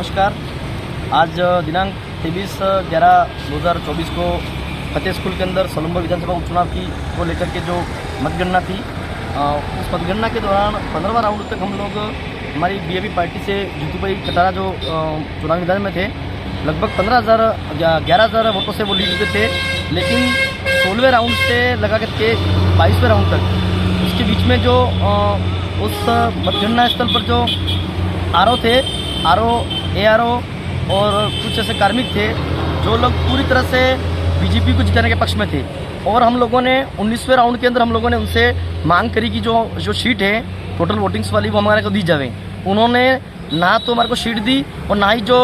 नमस्कार। आज दिनांक 23/11/2024 को फतेह स्कूल के अंदर सलूम्बर विधानसभा उपचुनाव की को लेकर के जो मतगणना थी, उस मतगणना के दौरान 15वां राउंड तक हम लोग हमारी बीजेपी पार्टी से जीतू भाई कटारा जो चुनावी मैदान में थे, लगभग 11,000 वोटों से वो लीड पे थे। लेकिन 16वें राउंड से लगा करके 22वें राउंड तक उसके बीच में जो उस मतगणना स्थल पर जो आरओ थे, एआरओ और कुछ ऐसे कार्मिक थे जो लोग पूरी तरह से बीजेपी को जिताने के पक्ष में थे। और हम लोगों ने 19वें राउंड के अंदर हम लोगों ने उनसे मांग करी कि जो शीट है टोटल वोटिंग्स वाली वो हमारे को दी जाए। उन्होंने ना तो हमारे को शीट दी और ना ही जो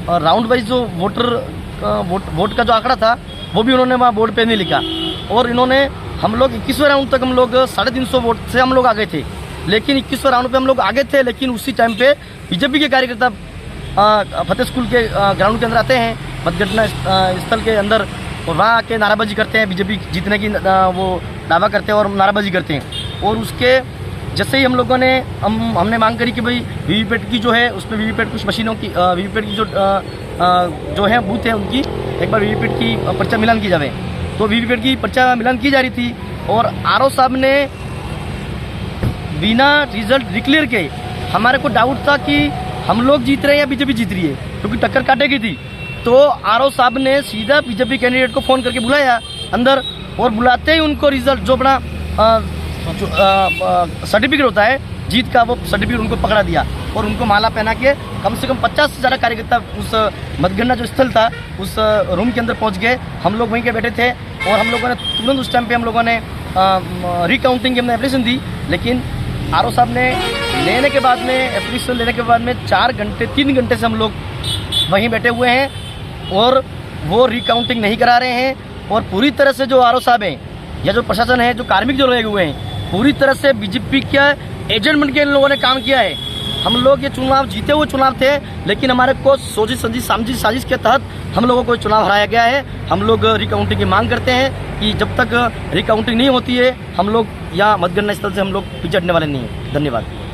राउंड वाइज जो वोट का जो आंकड़ा था वो भी उन्होंने वहाँ बोर्ड पे नहीं लिखा। और इन्होंने हम लोग 21वें राउंड तक हम लोग 350 वोट से हम लोग आगे थे। लेकिन 21वें राउंड पे हम लोग आगे थे, लेकिन उसी टाइम पे बीजेपी के कार्यकर्ता फतेह स्कूल के ग्राउंड के अंदर आते हैं, मतगणना स्थल के अंदर, और वहाँ आके नाराबाजी करते हैं, बीजेपी जीतने की वो दावा करते हैं और नाराबाजी करते हैं। और उसके जैसे ही हम लोगों ने हमने मांग करी कि भाई वीवीपैट की जो है उसमें वीवीपैट कुछ मशीनों की वीवीपैट की जो है बूथ है उनकी एक बार वीवीपैट की पर्चा मिलान की जाए। तो वीवीपैट की पर्चा मिलान की जा रही थी और आरओ साहब ने बिना रिजल्ट डिक्लेयर के, हमारे को डाउट था कि हम लोग जीत रहे हैं या बीजेपी जीत रही है, क्योंकि टक्कर काटेगी थी। तो आरओ साहब ने सीधा बीजेपी कैंडिडेट को फ़ोन करके बुलाया अंदर, और बुलाते ही उनको रिजल्ट जो अपना सर्टिफिकेट होता है जीत का, वो सर्टिफिकेट उनको पकड़ा दिया और उनको माला पहना के कम से कम 50 से ज़्यादा कार्यकर्ता उस मतगणना जो स्थल था उस रूम के अंदर पहुंच गए। हम लोग वहीं के बैठे थे और हम लोगों ने तुरंत उस टाइम पे हम लोगों ने रिकाउंटिंग की हमने एप्लीकेशन दी। लेकिन आरओ साहब ने लेने के बाद में एप्लीकेशन लेने के बाद में 3 घंटे से हम लोग वहीं बैठे हुए हैं और वो रिकाउंटिंग नहीं करा रहे हैं। और पूरी तरह से जो आरओ साहब हैं या जो प्रशासन है, जो कार्मिक जो लगे हुए हैं, पूरी तरह से बीजेपी का एजेंट बन के इन लोगों ने काम किया है। हम लोग ये चुनाव जीते हुए चुनाव थे, लेकिन हमारे को सोची समझी साजिश के तहत हम लोगों को चुनाव हराया गया है। हम लोग रिकाउंटिंग की मांग करते हैं कि जब तक रिकाउंटिंग नहीं होती है हम लोग या मतगणना स्थल से हम लोग पीछे हटने वाले नहीं हैं। धन्यवाद।